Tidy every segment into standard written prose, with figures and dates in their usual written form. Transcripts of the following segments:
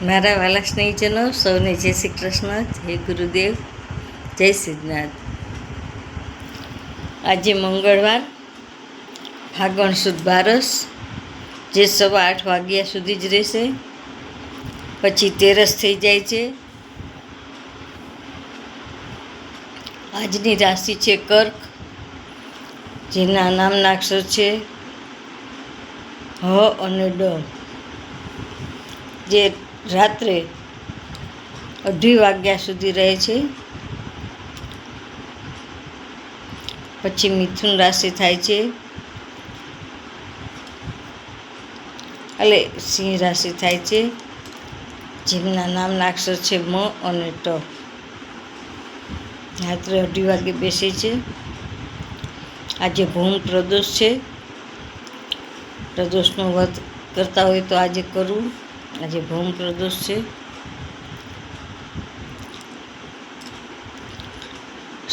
મારા વાલા સ્નેહીજનો સૌને જય શ્રી કૃષ્ણ, જય ગુરુદેવ, જય સિદ્ધનાથ. આજે મંગળવાર, ફાગણ સુદ બારસ, જે 8:15 વાગ્યા સુધી જ રહેશે. પછી તેરસ થઈ જાય છે. આજની રાશિ છે કર્ક, જેના નામના અક્ષર છે હ અને ડ, જે રાત્રે 2:30 વાગ્યા સુધી રહે છે. પછી મિથુન રાશિ થાય છે, સિંહ રાશિ થાય છે, જેમના નામના અક્ષર છે મ અને ટ. રાત્રે 2:30 વાગે બેસે છે. આજે ભૂમ પ્રદોષ છે. પ્રદોષનું વ્રત કરતા હોય તો આજે કરવું. આજે ભૂમ પ્રદોષ છે.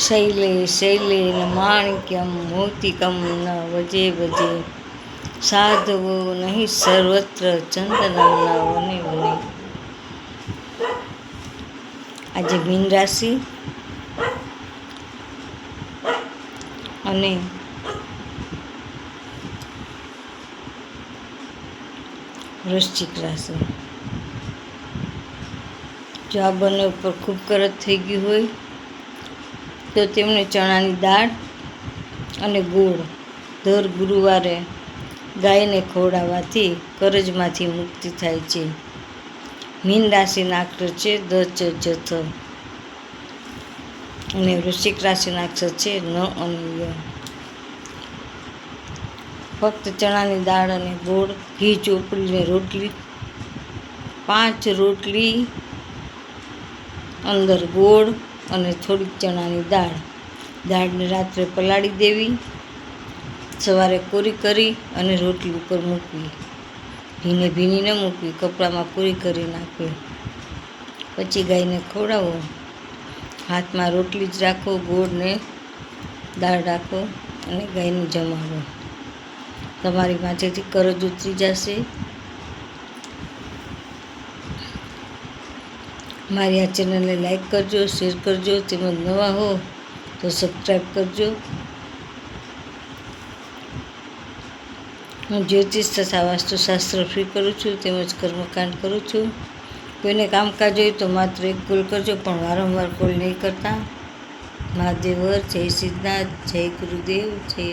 શૈલે શૈલે માણિક્યમ મોતિકમ ન વજે વજે, સાધવો નહીં સર્વત્ર ચંદનમ ન વને વને. આજે મીન રાશિ અને વૃશ્ચિક રાશિ. જો આ બંને ઉપર ખૂબ કરજ થઈ ગયું હોય તો તેમને ચણાની દાળ અને ગોળ દર ગુરુવારે ગાયને ખવડાવવાથી કરજમાંથી મુક્તિ થાય છે. મીન રાશિના અક્ષર છે દ ચ જથ અને વૃશ્ચિક રાશિના અક્ષર છે ન અને ય. ફક્ત ચણાની દાળ અને ગોળ, ઘી ચોપડીને રોટલી, 5 રોટલી, અંદર ગોળ અને થોડીક ચણાની દાળને રાત્રે પલાળી દેવી, સવારે કોરી કરી અને રોટલી ઉપર મૂકવી. ઘીને ભીની ન મૂકવી, કપડામાં કોરી કરી નાખવી. પછી ગાયને ખવડાવો. હાથમાં રોટલી જ રાખો, ગોળ ને દાળ રાખો અને ગાયને જમાડો. તમારી માથેથી કરજ ઉતરી જશે. મારી આ ચેનલને લાઈક કરજો, શેર કરજો, તેમજ નવા હો તો સબસ્ક્રાઈબ કરજો. હું જ્યોતિષ તથા વાસ્તુશાસ્ત્ર ફ્રી કરું છું, તેમજ કર્મકાંડ કરું છું. કોઈને કામકાજ હોય તો માત્ર એક કોલ કરજો, પણ વારંવાર કોલ નહીં કરતા. મહાદેવ, જય સિદ્ધનાથ, જય ગુરુદેવ, જય